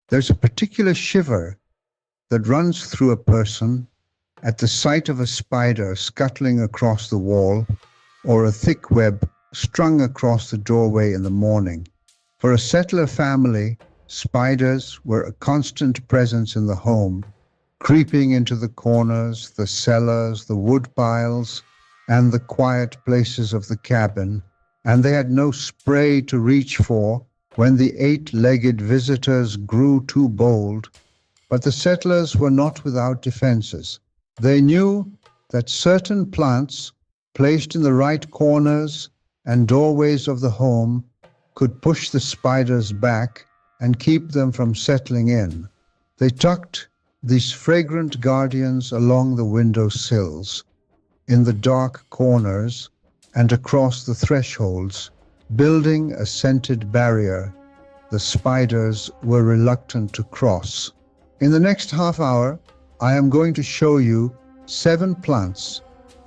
There's a particular shiver that runs through a person at the sight of a spider scuttling across the wall or a thick web strung across the doorway in the morning. For a settler family, spiders were a constant presence in the home, creeping into the corners, the cellars, the wood piles, and the quiet places of the cabin, and they had no spray to reach for when the eight-legged visitors grew too bold. But the settlers were not without defenses. They knew that certain plants, placed in the right corners and doorways of the home, could push the spiders back and keep them from settling in. They tucked these fragrant guardians along the windowsills, in the dark corners, and across the thresholds, building a scented barrier the spiders were reluctant to cross. In the next half hour, I am going to show you 7 plants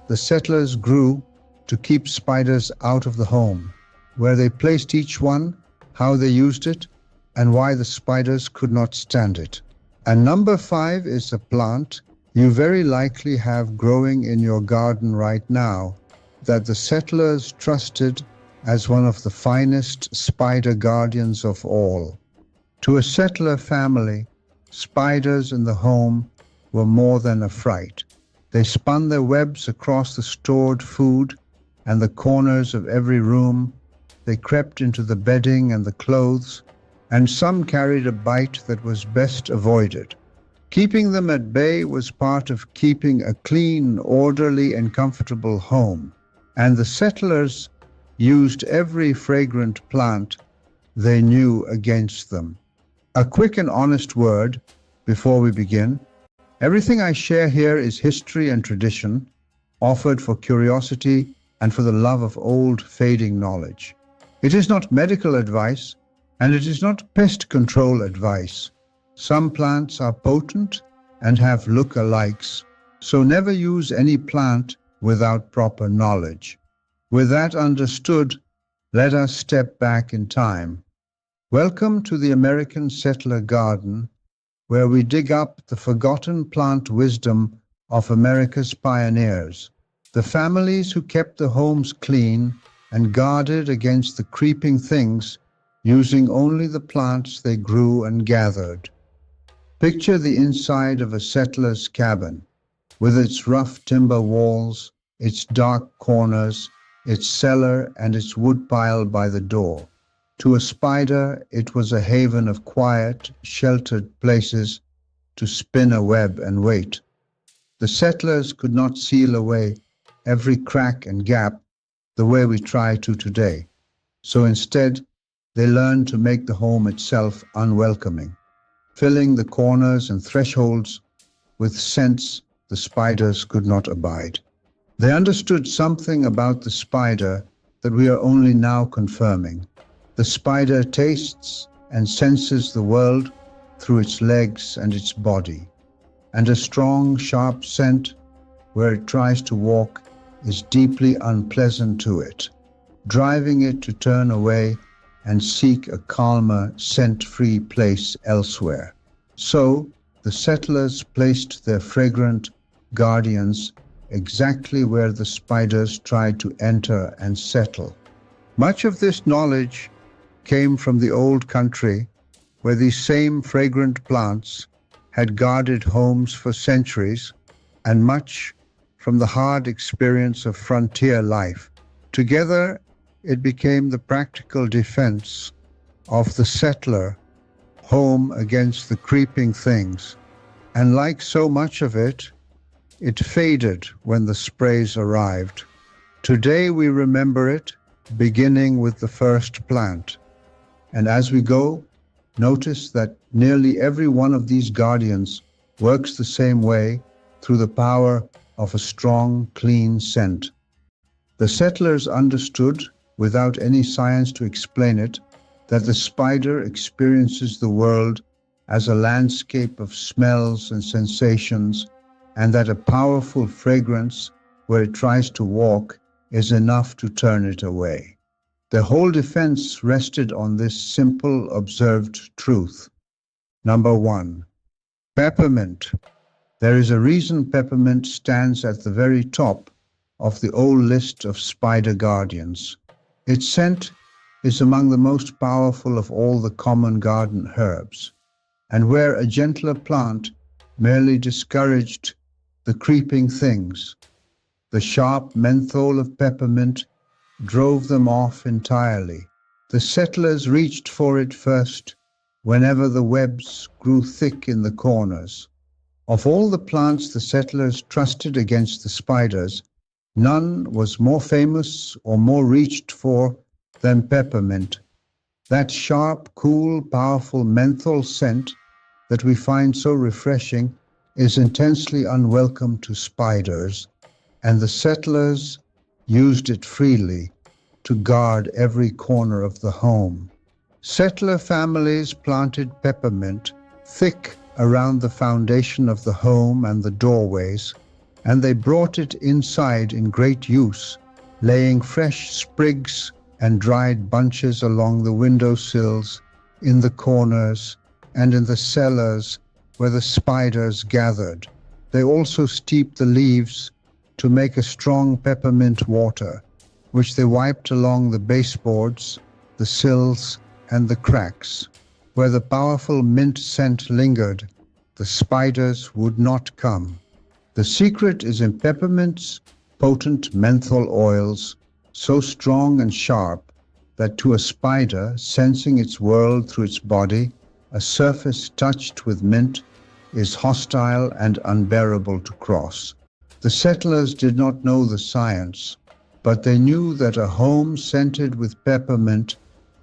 the settlers grew to keep spiders out of the home, where they placed each one, how they used it, and why the spiders could not stand it. And number 5 is a plant you very likely have growing in your garden right now that the settlers trusted as one of the finest spider guardians of all. To a settler family, spiders in the home were more than a fright. They spun their webs across the stored food and the corners of every room. They crept into the bedding and the clothes, and some carried a bite that was best avoided. Keeping them at bay was part of keeping a clean, orderly, and comfortable home, and the settlers used every fragrant plant they knew against them. A quick and honest word before we begin. Everything I share here is history and tradition, offered for curiosity and for the love of old, fading knowledge. It is not medical advice, and it is not pest control advice. Some plants are potent and have look-alikes, so never use any plant without proper knowledge. With that understood, let us step back in time. Welcome to the American settler garden, where we dig up the forgotten plant wisdom of America's pioneers, the families who kept the homes clean and guarded against the creeping things, using only the plants they grew and gathered. Picture the inside of a settler's cabin, with its rough timber walls, its dark corners, its cellar, and its woodpile by the door. To a spider, it was a haven of quiet, sheltered places to spin a web and wait. The settlers could not seal away every crack and gap the way we try to today. So instead, they learned to make the home itself unwelcoming, filling the corners and thresholds with scents the spiders could not abide. They understood something about the spider that we are only now confirming. The spider tastes and senses the world through its legs and its body, and a strong, sharp scent where it tries to walk is deeply unpleasant to it, driving it to turn away and seek a calmer, scent-free place elsewhere. So, the settlers placed their fragrant guardians exactly where the spiders tried to enter and settle. Much of this knowledge came from the old country, where these same fragrant plants had guarded homes for centuries, and much from the hard experience of frontier life. Together, it became the practical defense of the settler home against the creeping things. And like so much of it, it faded when the sprays arrived. Today we remember it, beginning with the first plant. And as we go, notice that nearly every one of these guardians works the same way through the power of a strong, clean scent. The settlers understood, without any science to explain it, that the spider experiences the world as a landscape of smells and sensations, and that a powerful fragrance, where it tries to walk, is enough to turn it away. Their whole defense rested on this simple, observed truth. Number 1. Peppermint. There is a reason peppermint stands at the very top of the old list of spider guardians. Its scent is among the most powerful of all the common garden herbs, and where a gentler plant merely discouraged the creeping things, the sharp menthol of peppermint drove them off entirely. The settlers reached for it first whenever the webs grew thick in the corners. Of all the plants the settlers trusted against the spiders, none was more famous or more reached for than peppermint. That sharp, cool, powerful menthol scent that we find so refreshing is intensely unwelcome to spiders, and the settlers used it freely to guard every corner of the home. Settler families planted peppermint thick around the foundation of the home and the doorways, and they brought it inside in great use, laying fresh sprigs and dried bunches along the windowsills, in the corners, and in the cellars where the spiders gathered. They also steeped the leaves to make a strong peppermint water, which they wiped along the baseboards, the sills, and the cracks. Where the powerful mint scent lingered, the spiders would not come. The secret is in peppermint's potent menthol oils, so strong and sharp that to a spider sensing its world through its body, a surface touched with mint is hostile and unbearable to cross. The settlers did not know the science, but they knew that a home scented with peppermint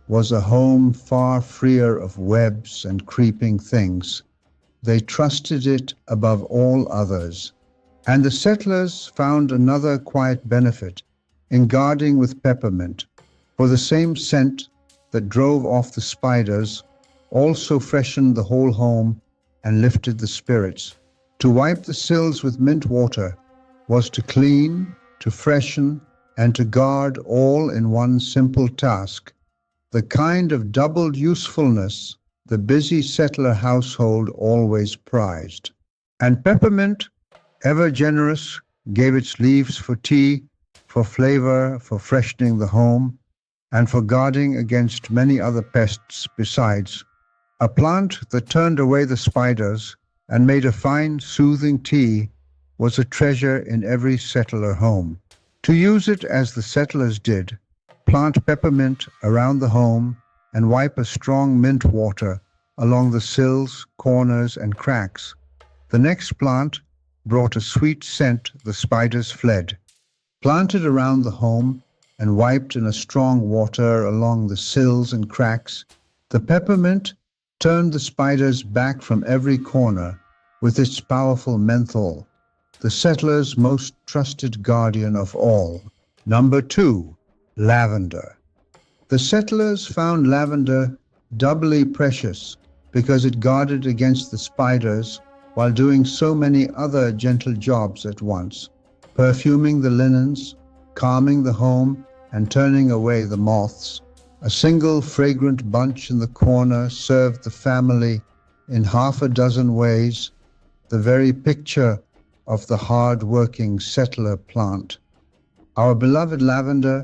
was a home far freer of webs and creeping things. They trusted it above all others. And the settlers found another quiet benefit in guarding with peppermint, for the same scent that drove off the spiders also freshened the whole home and lifted the spirits. To wipe the sills with mint water was to clean, to freshen, and to guard all in one simple task, the kind of doubled usefulness the busy settler household always prized. And peppermint, ever generous, gave its leaves for tea, for flavor, for freshening the home, and for guarding against many other pests besides. A plant that turned away the spiders and made a fine, soothing tea was a treasure in every settler home. To use it as the settlers did, plant peppermint around the home and wipe a strong mint water along the sills, corners, and cracks. The next plant brought a sweet scent the spiders fled. Planted around the home and wiped in a strong water along the sills and cracks, the peppermint turned the spiders back from every corner with its powerful menthol, the settlers' most trusted guardian of all. Number 2. Lavender. The settlers found lavender doubly precious because it guarded against the spiders while doing so many other gentle jobs at once, perfuming the linens, calming the home, and turning away the moths. A single fragrant bunch in the corner served the family in half a dozen ways, the very picture of the hard-working settler plant. Our beloved lavender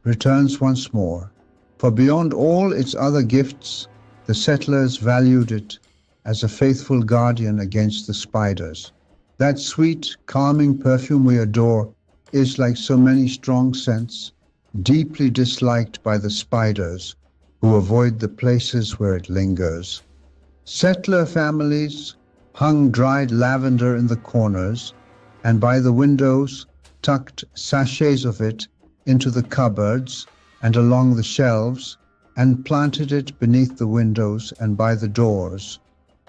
returns once more, for beyond all its other gifts, the settlers valued it as a faithful guardian against the spiders. That sweet, calming perfume we adore is, like so many strong scents, deeply disliked by the spiders who avoid the places where it lingers. Settler families hung dried lavender in the corners, and by the windows tucked sachets of it into the cupboards and along the shelves, and planted it beneath the windows and by the doors,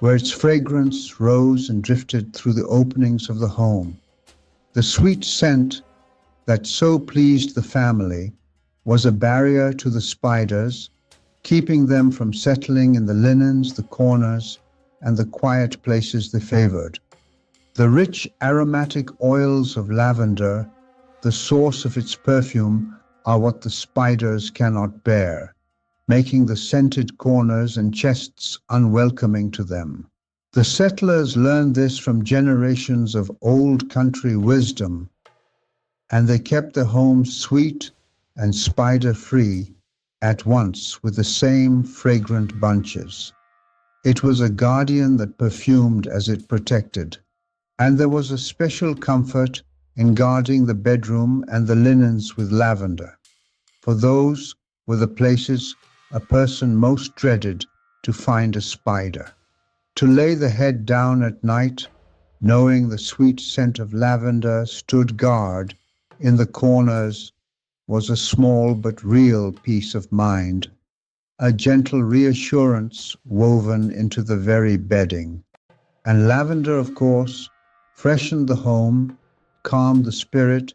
where its fragrance rose and drifted through the openings of the home. The sweet scent that so pleased the family was a barrier to the spiders, keeping them from settling in the linens, the corners, and the quiet places they favored. The rich aromatic oils of lavender, the source of its perfume, are what the spiders cannot bear. making the scented corners and chests unwelcoming to them. The settlers learned this from generations of old country wisdom, and they kept their homes sweet and spider-free at once with the same fragrant bunches. It was a guardian that perfumed as it protected, and there was a special comfort in guarding the bedroom and the linens with lavender, for those were the places a person most dreaded to find a spider. To lay the head down at night, knowing the sweet scent of lavender stood guard in the corners, was a small but real peace of mind, a gentle reassurance woven into the very bedding. And lavender, of course, freshened the home, calmed the spirit,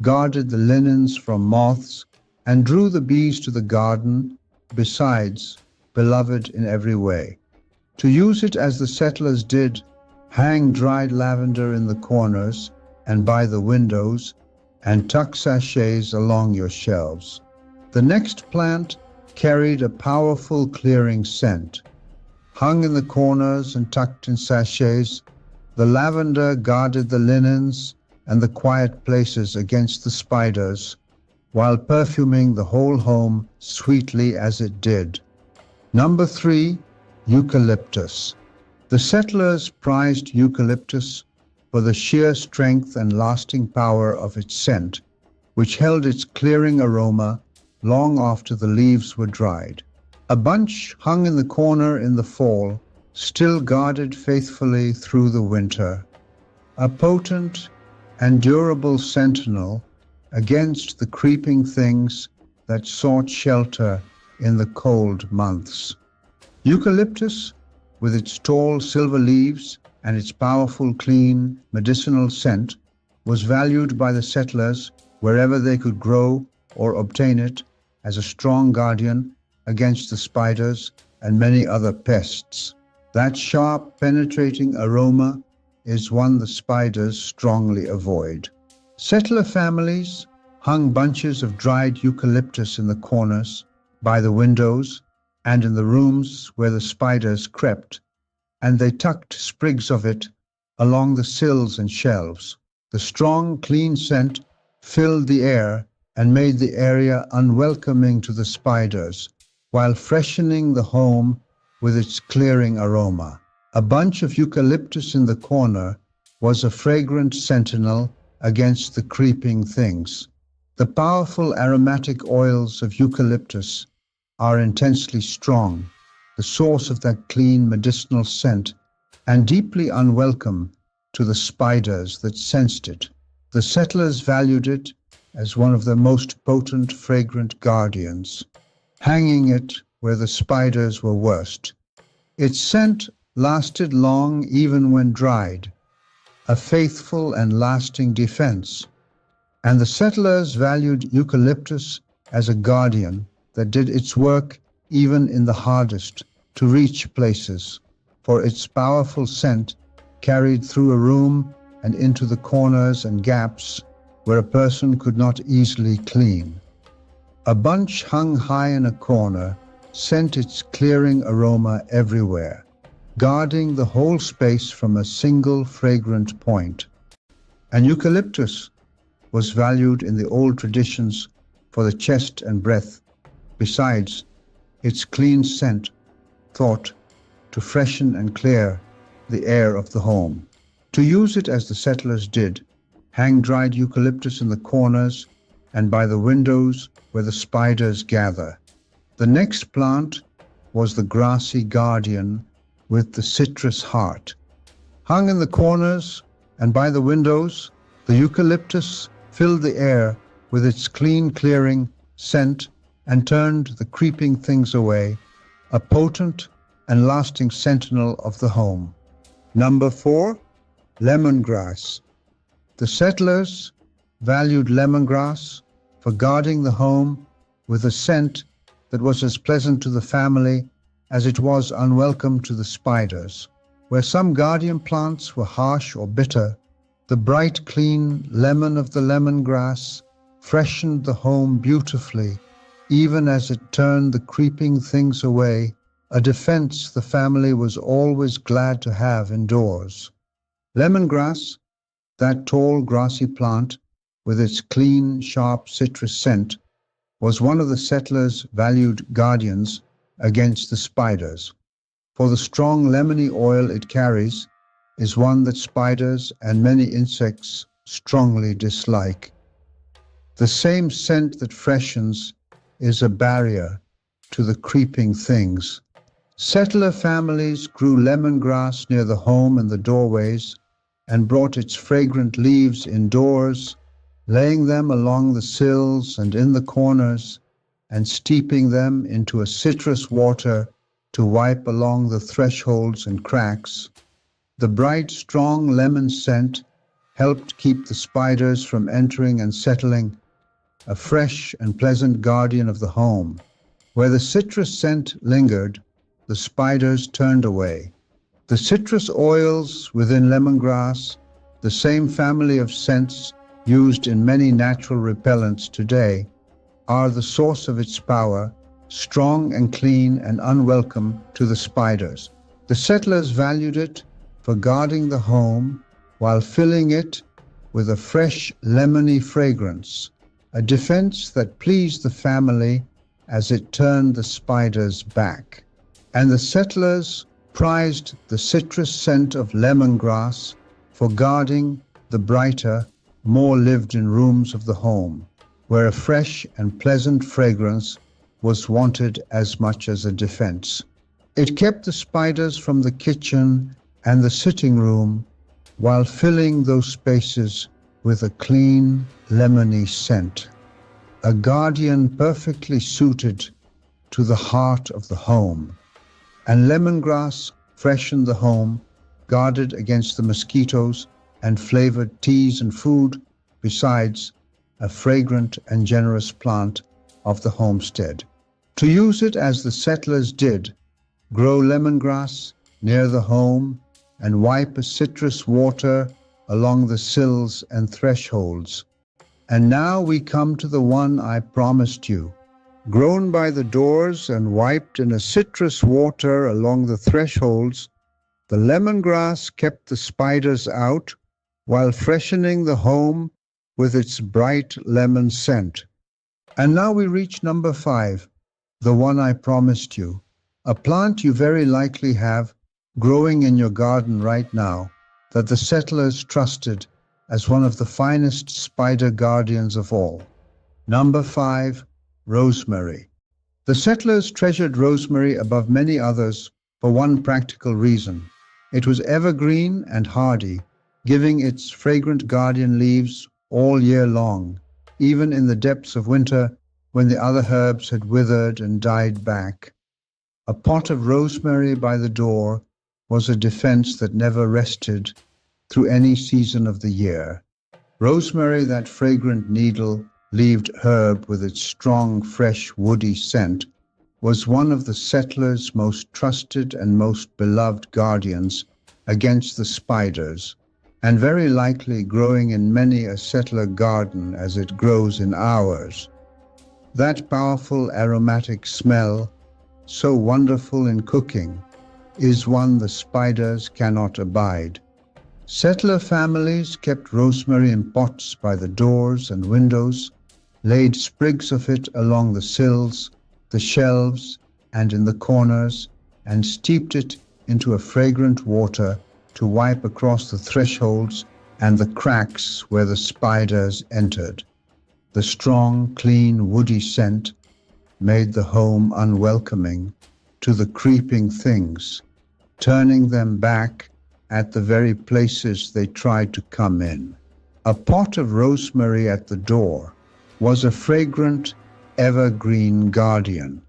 guarded the linens from moths, and drew the bees to the garden, besides, beloved in every way. To use it as the settlers did, hang dried lavender in the corners and by the windows, and tuck sachets along your shelves. The next plant carried a powerful clearing scent. Hung in the corners and tucked in sachets, the lavender guarded the linens and the quiet places against the spiders, while perfuming the whole home sweetly as it did. Number 3, eucalyptus. The settlers prized eucalyptus for the sheer strength and lasting power of its scent, which held its clearing aroma long after the leaves were dried. A bunch hung in the corner in the fall, still guarded faithfully through the winter, a potent and durable sentinel against the creeping things that sought shelter in the cold months. Eucalyptus, with its tall silver leaves and its powerful, clean, medicinal scent, was valued by the settlers wherever they could grow or obtain it as a strong guardian against the spiders and many other pests. That sharp, penetrating aroma is one the spiders strongly avoid. Settler families hung bunches of dried eucalyptus in the corners, by the windows, and in the rooms where the spiders crept, and they tucked sprigs of it along the sills and shelves. The strong, clean scent filled the air and made the area unwelcoming to the spiders, while freshening the home with its clearing aroma. A bunch of eucalyptus in the corner was a fragrant sentinel against the creeping things. The powerful aromatic oils of eucalyptus are intensely strong, the source of that clean medicinal scent, and deeply unwelcome to the spiders that sensed it. The settlers valued it as one of their most potent fragrant guardians, hanging it where the spiders were worst. Its scent lasted long even when dried, a faithful and lasting defense. And the settlers valued eucalyptus as a guardian that did its work even in the hardest to reach places, for its powerful scent carried through a room and into the corners and gaps where a person could not easily clean. A bunch hung high in a corner sent its clearing aroma everywhere, guarding the whole space from a single fragrant point. And eucalyptus was valued in the old traditions for the chest and breath, besides its clean scent thought to freshen and clear the air of the home. To use it as the settlers did, hang dried eucalyptus in the corners and by the windows where the spiders gather. The next plant was the grassy guardian with the citrus heart. Hung in the corners and by the windows, the eucalyptus filled the air with its clean clearing scent and turned the creeping things away, a potent and lasting sentinel of the home. Number 4, lemongrass. The settlers valued lemongrass for guarding the home with a scent that was as pleasant to the family as it was unwelcome to the spiders. Where some guardian plants were harsh or bitter, the bright, clean lemon of the lemongrass freshened the home beautifully, even as it turned the creeping things away, a defense the family was always glad to have indoors. Lemongrass, that tall grassy plant with its clean, sharp citrus scent, was one of the settlers' valued guardians against the spiders, for the strong lemony oil it carries is one that spiders and many insects strongly dislike. The same scent that freshens is a barrier to the creeping things. Settler families grew lemongrass near the home and the doorways and brought its fragrant leaves indoors, laying them along the sills and in the corners and steeping them into a citrus water to wipe along the thresholds and cracks. The bright, strong lemon scent helped keep the spiders from entering and settling, a fresh and pleasant guardian of the home. Where the citrus scent lingered, the spiders turned away. The citrus oils within lemongrass, the same family of scents used in many natural repellents today, are the source of its power, strong and clean and unwelcome to the spiders. The settlers valued it for guarding the home while filling it with a fresh lemony fragrance, a defense that pleased the family as it turned the spiders back. And the settlers prized the citrus scent of lemongrass for guarding the brighter, more lived-in rooms of the home, where a fresh and pleasant fragrance was wanted as much as a defense. It kept the spiders from the kitchen and the sitting room while filling those spaces with a clean, lemony scent, a guardian perfectly suited to the heart of the home. And lemongrass freshened the home, guarded against the mosquitoes, and flavored teas and food, besides a fragrant and generous plant of the homestead. To use it as the settlers did, grow lemongrass near the home and wipe a citrus water along the sills and thresholds. And now we come to the one I promised you. Grown by the doors and wiped in a citrus water along the thresholds, the lemongrass kept the spiders out while freshening the home with its bright lemon scent. And now we reach number 5, the one I promised you, a plant you very likely have growing in your garden right now that the settlers trusted as one of the finest spider guardians of all. Number 5, rosemary. The settlers treasured rosemary above many others for one practical reason. It was evergreen and hardy, giving its fragrant guardian leaves all year long, even in the depths of winter when the other herbs had withered and died back. A pot of rosemary by the door was a defense that never rested through any season of the year. Rosemary, that fragrant needle-leaved herb with its strong, fresh, woody scent, was one of the settlers' most trusted and most beloved guardians against the spiders, and very likely growing in many a settler garden as it grows in ours. That powerful aromatic smell, so wonderful in cooking, is one the spiders cannot abide. Settler families kept rosemary in pots by the doors and windows, laid sprigs of it along the sills, the shelves, and in the corners, and steeped it into a fragrant water to wipe across the thresholds and the cracks where the spiders entered. The strong, clean, woody scent made the home unwelcoming to the creeping things, turning them back at the very places they tried to come in. A pot of rosemary at the door was a fragrant, evergreen guardian.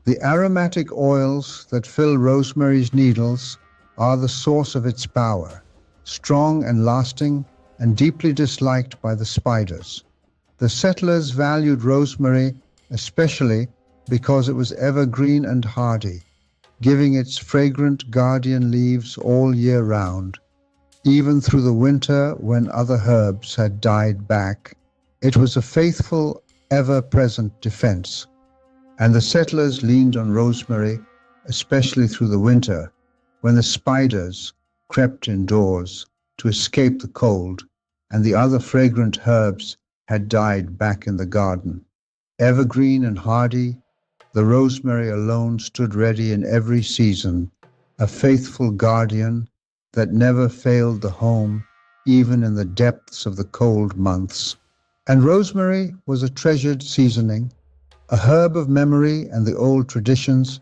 The aromatic oils that fill rosemary's needles are the source of its power, strong and lasting and deeply disliked by the spiders. The settlers valued rosemary especially because it was evergreen and hardy, giving its fragrant guardian leaves all year round. Even through the winter when other herbs had died back, it was a faithful, ever-present defense. and the settlers leaned on rosemary, especially through the winter, when the spiders crept indoors to escape the cold, and the other fragrant herbs had died back in the garden. Evergreen and hardy, the rosemary alone stood ready in every season, a faithful guardian that never failed the home, even in the depths of the cold months. And rosemary was a treasured seasoning, a herb of memory and the old traditions,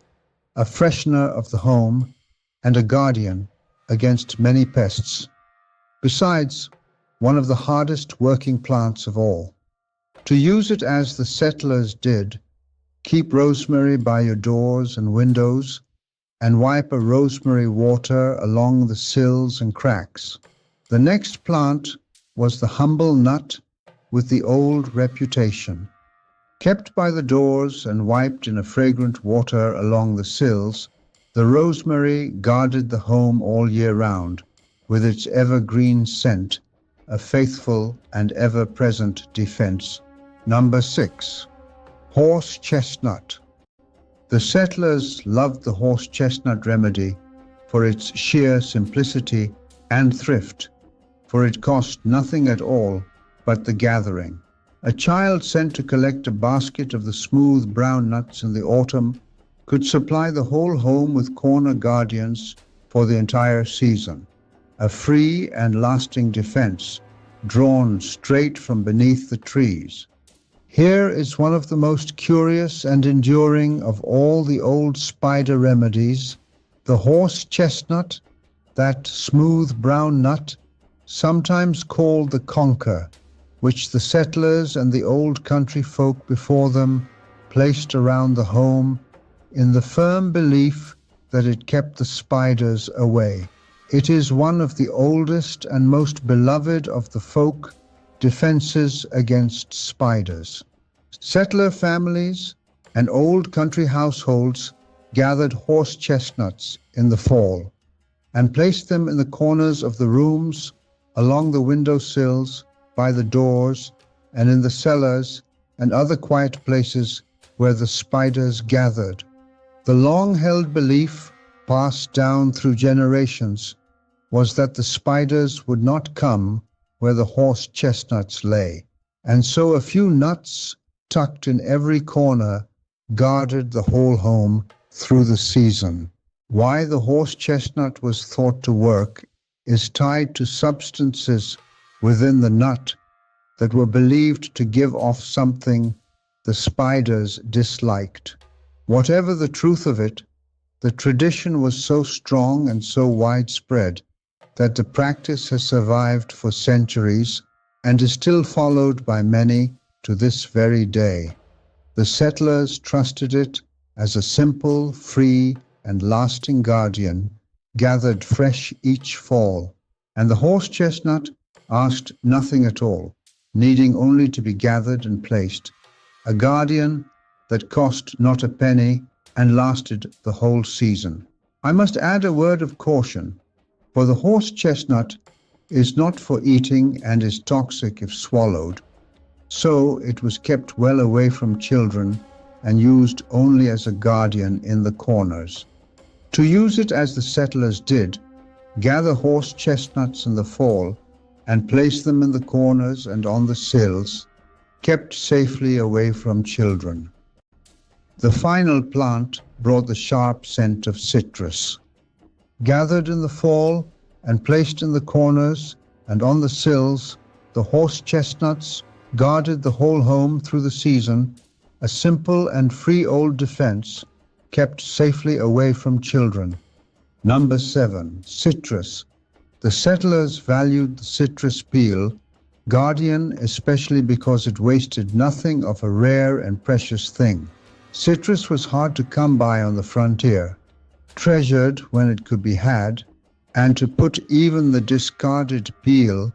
a freshener of the home, and a guardian against many pests. Besides, one of the hardest working plants of all. To use it as the settlers did, keep rosemary by your doors and windows, and wipe a rosemary water along the sills and cracks. The next plant was the humble nut with the old reputation. Kept by the doors and wiped in a fragrant water along the sills, the rosemary guarded the home all year round with its evergreen scent, a faithful and ever-present defense. Number 6. Horse chestnut. The settlers loved the horse chestnut remedy for its sheer simplicity and thrift, for it cost nothing at all but the gathering. A child sent to collect a basket of the smooth brown nuts in the autumn could supply the whole home with corner guardians for the entire season, a free and lasting defense drawn straight from beneath the trees. Here is one of the most curious and enduring of all the old spider remedies, the horse chestnut, that smooth brown nut, sometimes called the conker, which the settlers and the old country folk before them placed around the home in the firm belief that it kept the spiders away. It is one of the oldest and most beloved of the folk defenses against spiders. Settler families and old country households gathered horse chestnuts in the fall and placed them in the corners of the rooms, along the windowsills, by the doors, and in the cellars and other quiet places where the spiders gathered. The long-held belief, passed down through generations, was that the spiders would not come where the horse chestnuts lay, and so a few nuts tucked in every corner guarded the whole home through the season. Why the horse chestnut was thought to work is tied to substances within the nut that were believed to give off something the spiders disliked. Whatever the truth of it, the tradition was so strong and so widespread that the practice has survived for centuries and is still followed by many to this very day. The settlers trusted it as a simple, free, and lasting guardian, gathered fresh each fall, and the horse chestnut asked nothing at all, needing only to be gathered and placed, a guardian that cost not a penny and lasted the whole season. I must add a word of caution, for the horse chestnut is not for eating and is toxic if swallowed, so it was kept well away from children and used only as a guardian in the corners. To use it as the settlers did, gather horse chestnuts in the fall and place them in the corners and on the sills, kept safely away from children. The final plant brought the sharp scent of citrus. Gathered in the fall and placed in the corners and on the sills, the horse chestnuts guarded the whole home through the season, a simple and free old defense kept safely away from children. Number 7, citrus. The settlers valued the citrus peel, guardian especially because it wasted nothing of a rare and precious thing. Citrus was hard to come by on the frontier, treasured when it could be had, and to put even the discarded peel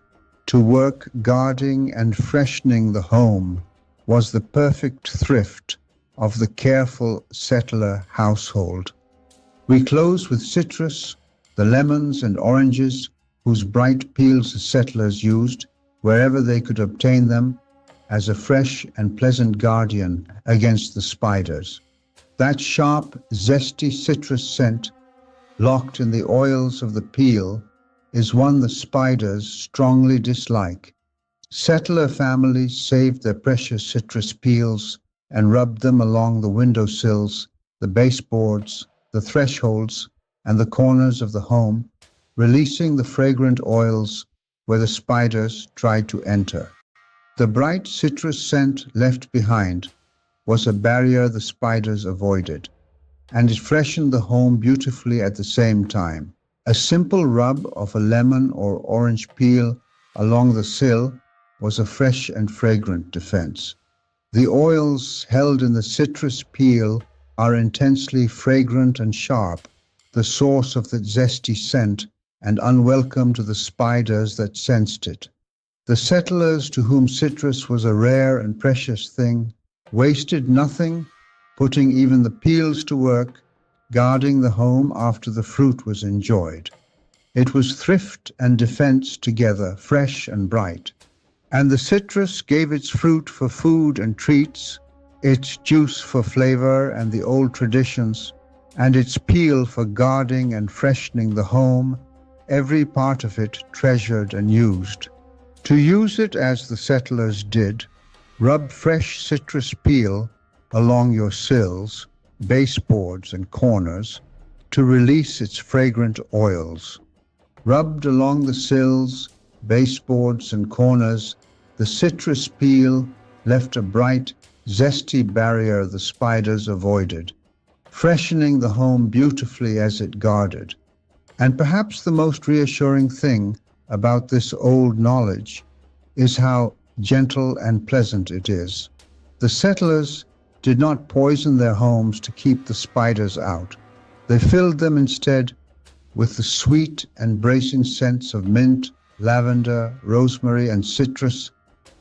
to work guarding and freshening the home was the perfect thrift of the careful settler household. We close with citrus, the lemons and oranges whose bright peels the settlers used wherever they could obtain them as a fresh and pleasant guardian against the spiders. That sharp, zesty citrus scent, locked in the oils of the peel, is one the spiders strongly dislike. Settler families saved their precious citrus peels and rubbed them along the windowsills, the baseboards, the thresholds, and the corners of the home, releasing the fragrant oils where the spiders tried to enter. The bright citrus scent left behind was a barrier the spiders avoided, and it freshened the home beautifully at the same time. A simple rub of a lemon or orange peel along the sill was a fresh and fragrant defense. The oils held in the citrus peel are intensely fragrant and sharp, the source of that zesty scent, and unwelcome to the spiders that sensed it. The settlers, to whom citrus was a rare and precious thing, wasted nothing, putting even the peels to work, guarding the home after the fruit was enjoyed. It was thrift and defense together, fresh and bright. And the citrus gave its fruit for food and treats, its juice for flavor and the old traditions, and its peel for guarding and freshening the home, every part of it treasured and used. To use it as the settlers did, rub fresh citrus peel along your sills, baseboards, and corners to release its fragrant oils. Rubbed along the sills, baseboards, and corners, the citrus peel left a bright, zesty barrier the spiders avoided, freshening the home beautifully as it guarded. And perhaps the most reassuring thing about this old knowledge is how gentle and pleasant it is. The settlers did not poison their homes to keep the spiders out. They filled them instead with the sweet and bracing scents of mint, lavender, rosemary, and citrus,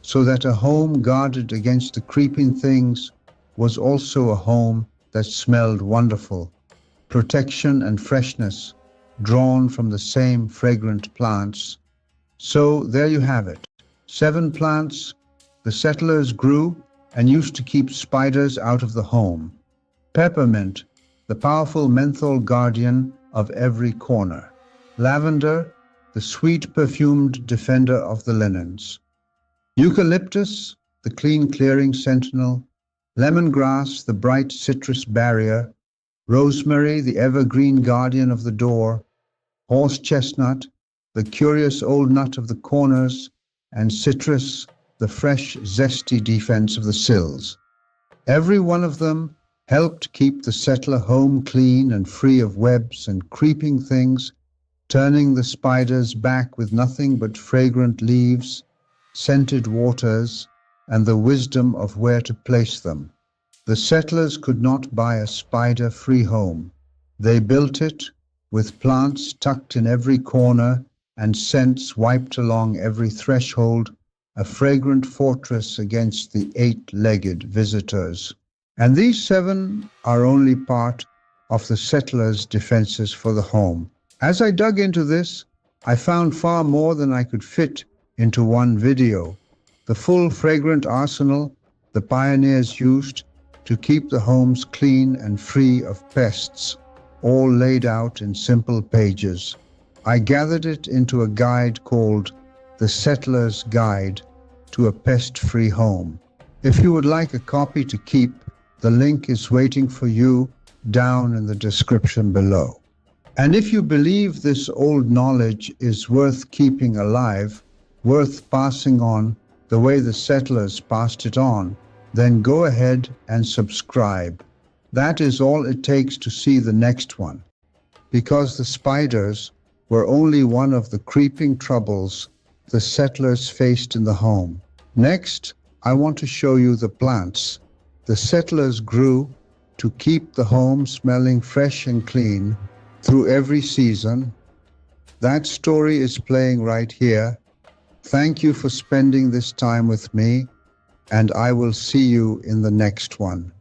so that a home guarded against the creeping things was also a home that smelled wonderful. Protection and freshness drawn from the same fragrant plants. So there you have it. 7 plants the settlers grew and used to keep spiders out of the home. Peppermint, the powerful menthol guardian of every corner. Lavender, the sweet perfumed defender of the linens. Eucalyptus, the clean clearing sentinel. Lemongrass, the bright citrus barrier. Rosemary, the evergreen guardian of the door. Horse chestnut, the curious old nut of the corners. And citrus, the fresh, zesty defense of the sills. Every one of them helped keep the settler home clean and free of webs and creeping things, turning the spiders back with nothing but fragrant leaves, scented waters, and the wisdom of where to place them. The settlers could not buy a spider-free home. They built it with plants tucked in every corner and scents wiped along every threshold, a fragrant fortress against the 8-legged visitors. And these 7 are only part of the settlers' defenses for the home. As I dug into this, I found far more than I could fit into one video. The full fragrant arsenal the pioneers used to keep the homes clean and free of pests, all laid out in simple pages. I gathered it into a guide called The Settler's Guide to a Pest-Free Home. If you would like a copy to keep, the link is waiting for you down in the description below. And if you believe this old knowledge is worth keeping alive, worth passing on the way the settlers passed it on, then go ahead and subscribe. That is all it takes to see the next one, because the spiders were only one of the creeping troubles the settlers faced in the home. Next, I want to show you the plants the settlers grew to keep the home smelling fresh and clean through every season. That story is playing right here. Thank you for spending this time with me, and I will see you in the next one.